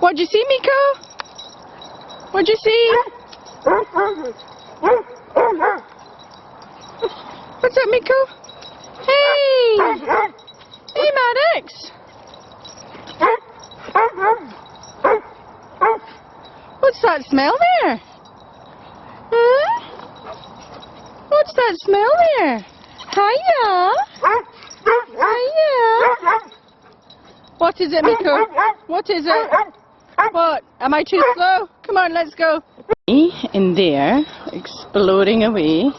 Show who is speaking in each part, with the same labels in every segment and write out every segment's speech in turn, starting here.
Speaker 1: What'd you see, Miko? What'd you see? What's up, Miko? Hey! Hey, Maddox! What's that smell there? Huh? What's that smell there? Hiya! Hiya! What is it, Miko? What is it? What? Am I too slow? Come on, let's go. In there, exploring away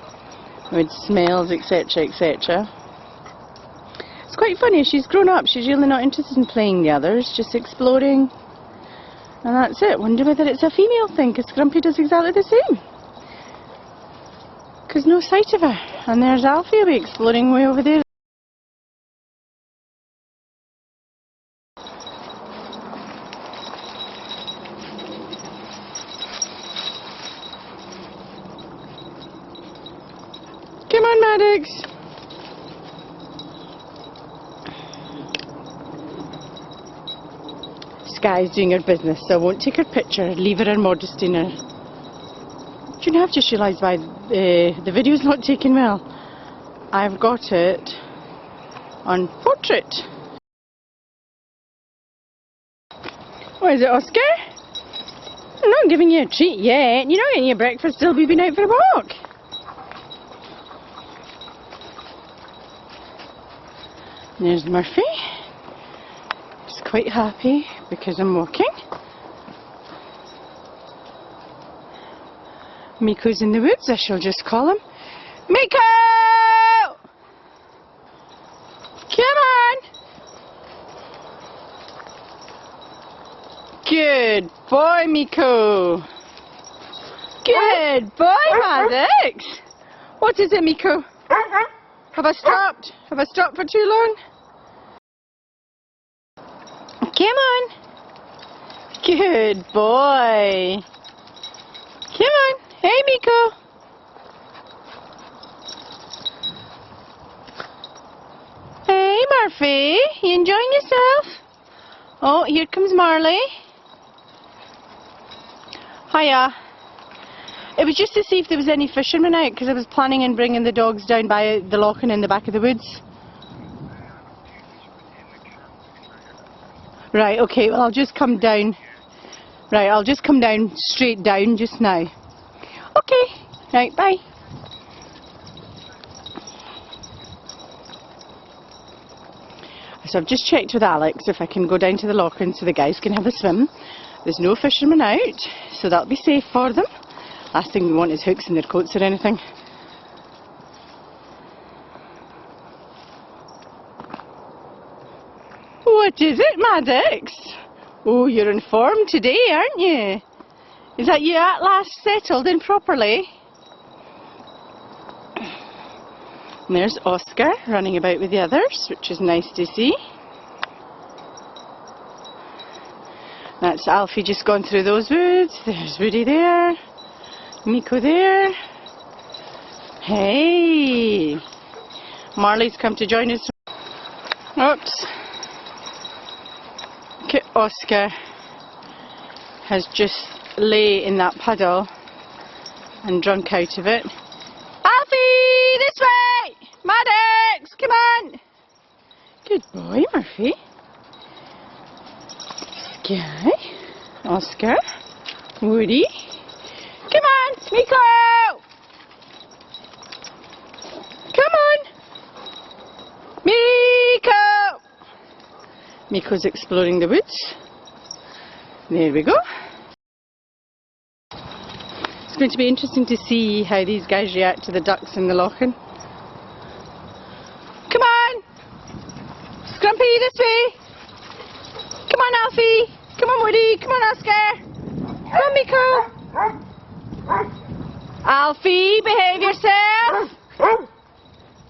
Speaker 1: with smells, etc., etc. It's quite funny. She's grown up. She's really not interested in playing the others, just exploring. And that's it. Wonder whether it's a female thing, because Grumpy does exactly the same. Because no sight of her. And there's Alfie away exploring way over there. Come on, Maddox. Sky's doing her business, so I won't take her picture. Leave her in modesty now. Do you know, I've just realised why the video's not taken well. I've got it on portrait. What is it, Oscar? I'm not giving you a treat yet. You're not getting your breakfast till we've been out for a walk. There's Murphy. He's quite happy because I'm walking. Miko's in the woods, I shall just call him. Miko! Come on! Good boy, Miko. Good boy, Maddox. What is it, Miko? Have I stopped? Have I stopped for too long? Come on. Good boy. Come on. Hey, Miko. Hey, Murphy. You enjoying yourself? Oh, here comes Marley. Hiya. It was just to see if there was any fishermen out, because I was planning on bringing the dogs down by the loch and in the back of the woods. Right, okay, well I'll just come down. Right, I'll just come down, straight down just now. Okay, right, bye. So I've just checked with Alex if I can go down to the loch and so the guys can have a swim. There's no fishermen out, so that'll be safe for them. Last thing we want is hooks in their coats or anything. What is it, Maddox? Oh, you're in form today, aren't you? Is that you at last settled in properly? And there's Oscar running about with the others, which is nice to see. That's Alfie just gone through those woods. There's Woody there. Miko there. Hey! Marley's come to join us. Oops. Okay, Oscar has just lay in that puddle and drunk out of it. Alfie! This way! Maddox! Come on! Good boy, Murphy. Sky. Oscar. Woody. Come on, Miko! Come on! Miko! Miko's exploring the woods. There we go. It's going to be interesting to see how these guys react to the ducks in the lochen. Come on! Scrumpy, this way! Come on, Alfie! Come on, Woody! Come on, Oscar! Come on, Miko! Alfie, behave yourself!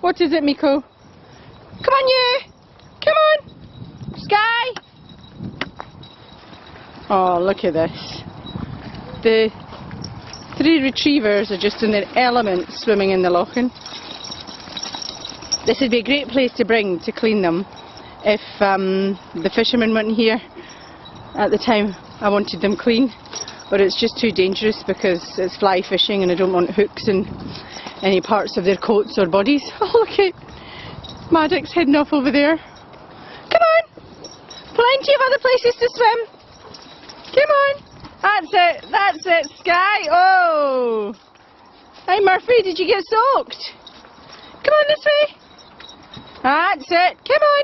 Speaker 1: What is it, Miko? Come on, you! Come on! Sky! Oh, look at this. The 3 retrievers are just in their element swimming in the lochen. This would be a great place to clean them if the fishermen weren't here at the time I wanted them clean, but it's just too dangerous because it's fly fishing and I don't want hooks in any parts of their coats or bodies. Oh, look at Maddox heading off over there. Come on! Plenty of other places to swim. Come on! That's it, Sky! Oh! Hey Murphy, did you get soaked? Come on this way! That's it, come on!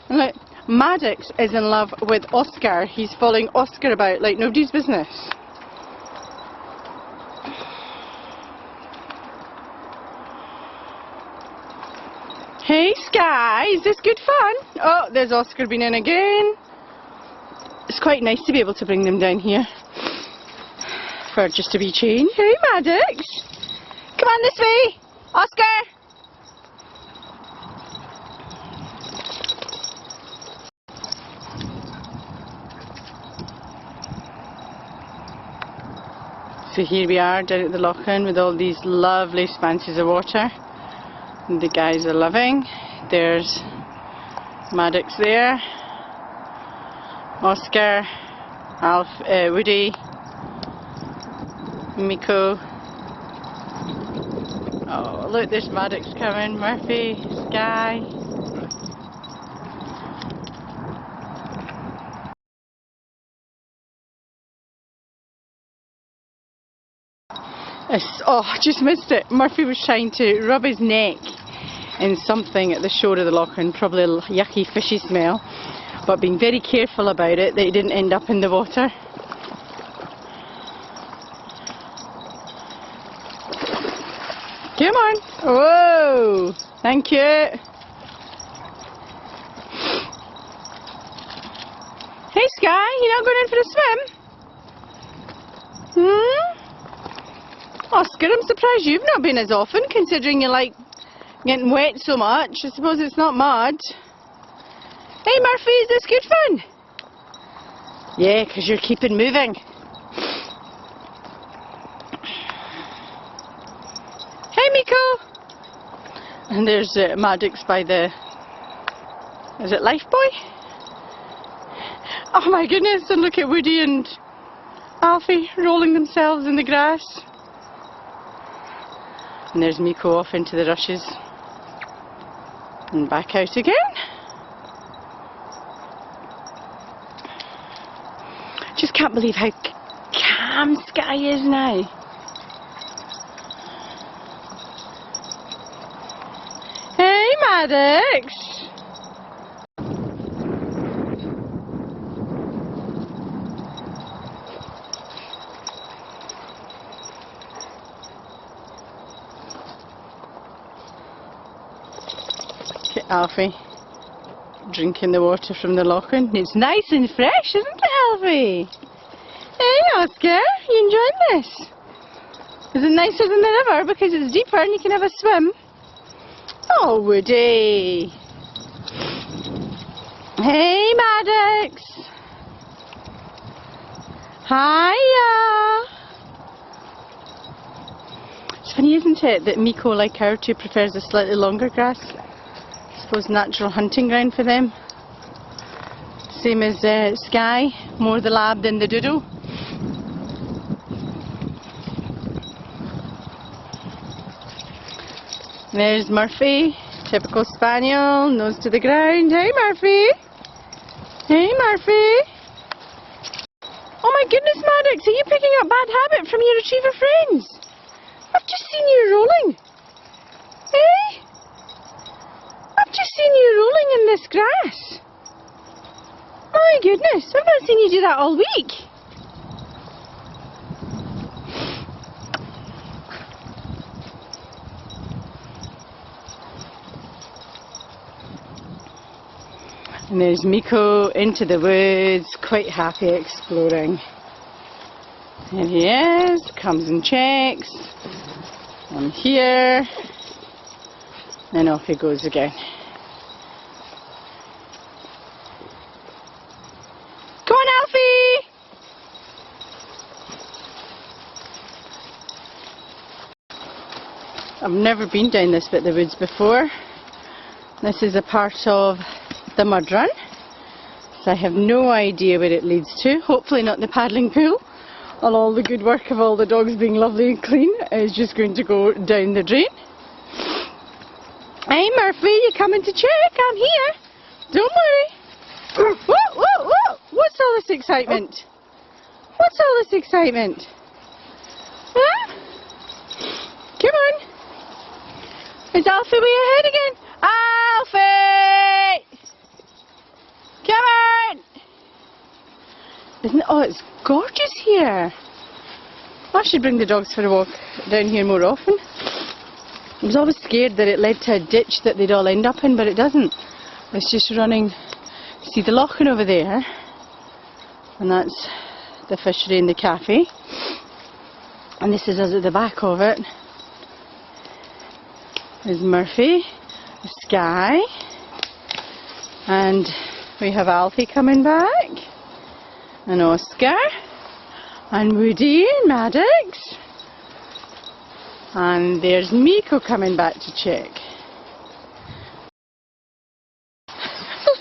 Speaker 1: And look, Maddox is in love with Oscar. He's following Oscar about like nobody's business. Hey Sky, is this good fun? Oh, there's Oscar been in again. It's quite nice to be able to bring them down here for just a wee change. Hey Maddox, come on this way. Oscar. So here we are down at the loch-in with all these lovely expanses of water. And the guys are loving. There's Maddox there, Oscar, Woody, Miko. Oh look, there's Maddox coming, Murphy, Sky. Oh, I just missed it. Murphy was trying to rub his neck in something at the shore of the loch-in, probably a yucky fishy smell, but being very careful about it that he didn't end up in the water. Come on. Whoa, thank you. Hey Sky, you not going in for a swim? Oscar, I'm surprised you've not been as often, considering you like getting wet so much. I suppose it's not mud. Hey Murphy, is this good fun? Yeah, because you're keeping moving. Hey Miko! And there's Maddox by the... is it Lifebuoy? Oh my goodness, and look at Woody and Alfie rolling themselves in the grass. And there's Miko off into the rushes. And back out again. Just can't believe how calm Sky is now. Hey Maddox! Alfie drinking the water from the loch-in. It's nice and fresh, isn't it, Alfie? Hey Oscar, you enjoying this? Is it nicer than ever because it's deeper and you can have a swim? Oh Woody! Hey Maddox! Hiya! It's funny, isn't it, that Miko, like our two, prefers a slightly longer grass. I suppose natural hunting ground for them. Same as Sky, more the lab than the doodle. There's Murphy, typical spaniel, nose to the ground. Hey Murphy! Hey Murphy! Oh my goodness Maddox, are you picking up bad habit from your retriever friends? I've just seen you rolling. Hey? I've just seen you rolling in this grass. My goodness, I've not seen you do that all week. And there's Miko into the woods, quite happy exploring. And he is, comes and checks. I'm here. Then off he goes again. Come on, Alfie! I've never been down this bit of the woods before. This is a part of the mud run. So I have no idea where it leads to. Hopefully not the paddling pool. And all the good work of all the dogs being lovely and clean is just going to go down the drain. Hey Murphy, you coming to check? I'm here. Don't worry. Whoa, whoa, whoa! What's all this excitement? What's all this excitement? Huh? Come on. Is Alfie way ahead again? Alfie! Come on! Isn't it? Oh, it's gorgeous here. I should bring the dogs for a walk down here more often. I was always scared that it led to a ditch that they'd all end up in, but it doesn't. It's just running. See the loching over there? And that's the fishery and the cafe. And this is us at the back of it. There's Murphy, Sky, and we have Alfie coming back, and Oscar, and Woody, and Maddox, and there's Miko coming back to check.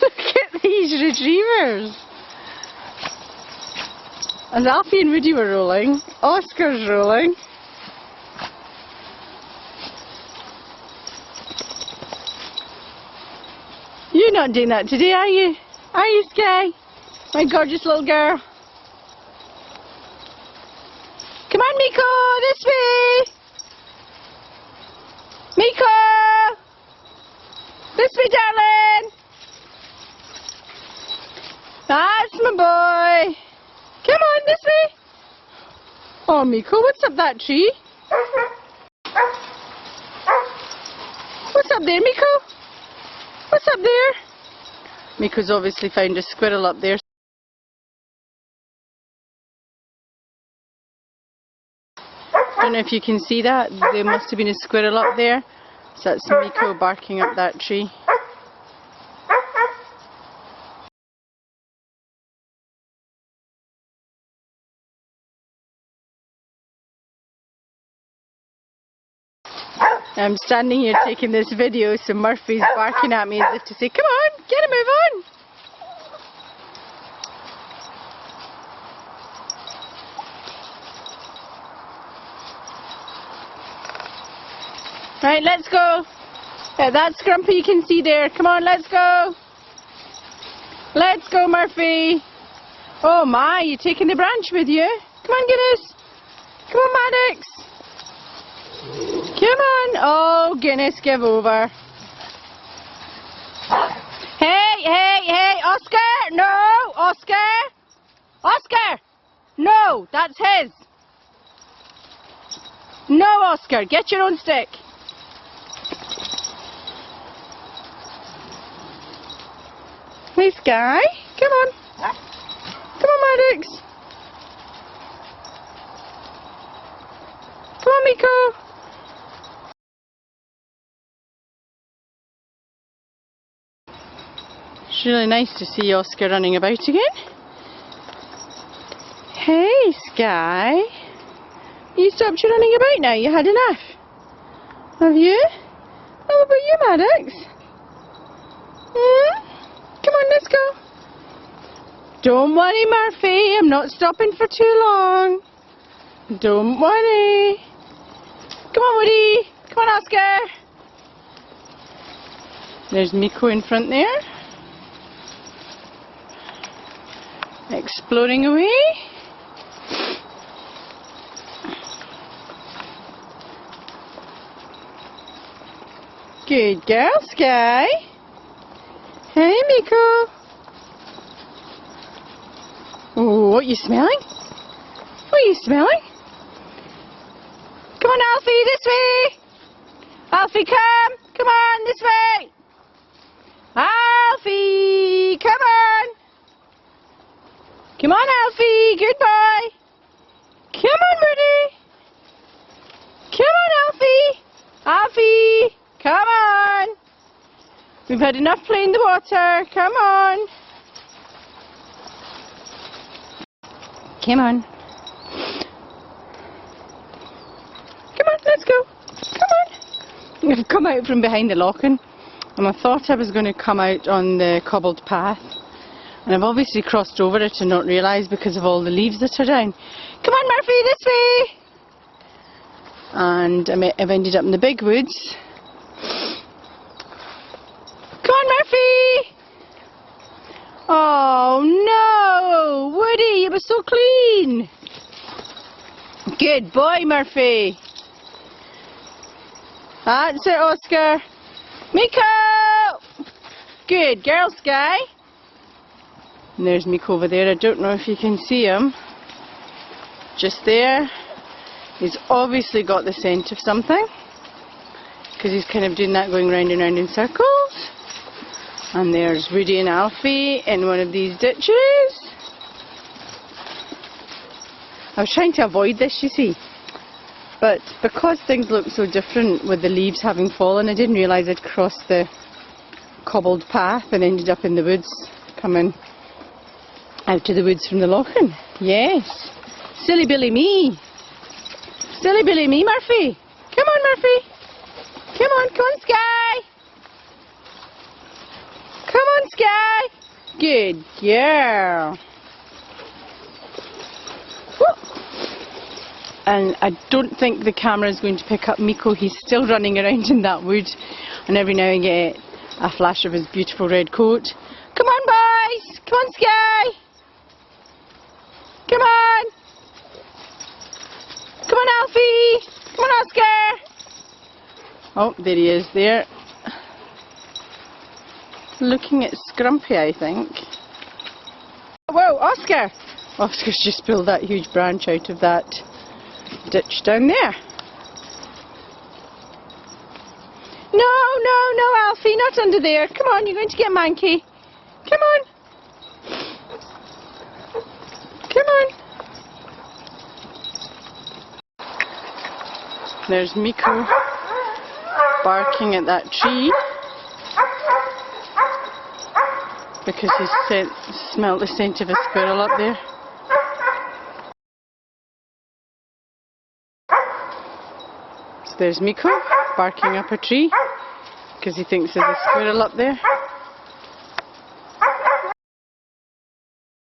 Speaker 1: Look at these retrievers! And Alfie and Woody were rolling, Oscar's rolling. You're not doing that today, are you? Are you, Sky? My gorgeous little girl. Come on, Miko, this way. Miko! This way, darling. That's my boy. Come on, this way. Oh, Miko, what's up that tree? What's up there, Miko? What's up there? Miko's obviously found a squirrel up there. I don't know if you can see that. There must have been a squirrel up there. So that's Miko barking up that tree. I'm standing here taking this video, so Murphy's barking at me as if to say, come on, get a move on. Right, let's go. That's Grumpy you can see there. Come on, let's go. Let's go, Murphy. Oh my, you're taking the branch with you. Come on, Guinness. Come on, Maddox. Come on. Oh, Guinness, give over. Hey, hey, hey, Oscar. No, Oscar. Oscar. No, that's his. No, Oscar, get your own stick. Hey, Sky. Come on. Come on, Maddox. Come on, Miko. It's really nice to see Oscar running about again. Hey, Sky. You stopped your running about now? You had enough? Have you? How about you, Maddox? Come on, let's go. Don't worry, Murphy. I'm not stopping for too long. Don't worry. Come on, Woody. Come on, Oscar. There's Miko in front there. Exploring away. Good girl, Sky. Hey, Miko. Oh, what are you smelling? What are you smelling? Come on, Alfie, this way. Alfie, come. Come on, this way. Alfie, come on. Come on, Alfie. Good boy. Come on, Rudy. Come on, Alfie. Alfie, come on. We've had enough play in the water. Come on. Come on. Come on, let's go. Come on. We've come out from behind the loching, and I thought I was going to come out on the cobbled path And I've obviously crossed over it and not realised because of all the leaves that are down. Come on, Murphy, this way! And I've ended up in the big woods. Come on, Murphy! Oh no! Woody, it was so clean! Good boy, Murphy! That's it, Oscar! Miko! Good girl, Sky! And there's Miko over there. I don't know if you can see him. Just there. He's obviously got the scent of something, because he's kind of doing that, going round and round in circles. And there's Rudy and Alfie in one of these ditches. I was trying to avoid this, you see, but because things look so different with the leaves having fallen, I didn't realise I'd crossed the cobbled path and ended up in the woods, coming out to the woods from the Lochan. Yes. Silly Billy me. Silly Billy me, Murphy. Come on, Murphy. Come on, Sky. Come on, Sky. Good girl. Whoop. And I don't think the camera is going to pick up Miko. He's still running around in that wood, and every now and again a flash of his beautiful red coat. Come on, boys. Come on, Sky. Come on! Come on, Alfie! Come on, Oscar! Oh, there he is there. Looking at Scrumpy, I think. Whoa, Oscar! Oscar's just pulled that huge branch out of that ditch down there. No, Alfie, not under there. Come on, you're going to get manky. Come on. Come on. There's Miko barking at that tree because he smelled the scent of a squirrel up there. So there's Miko barking up a tree because he thinks there's a squirrel up there.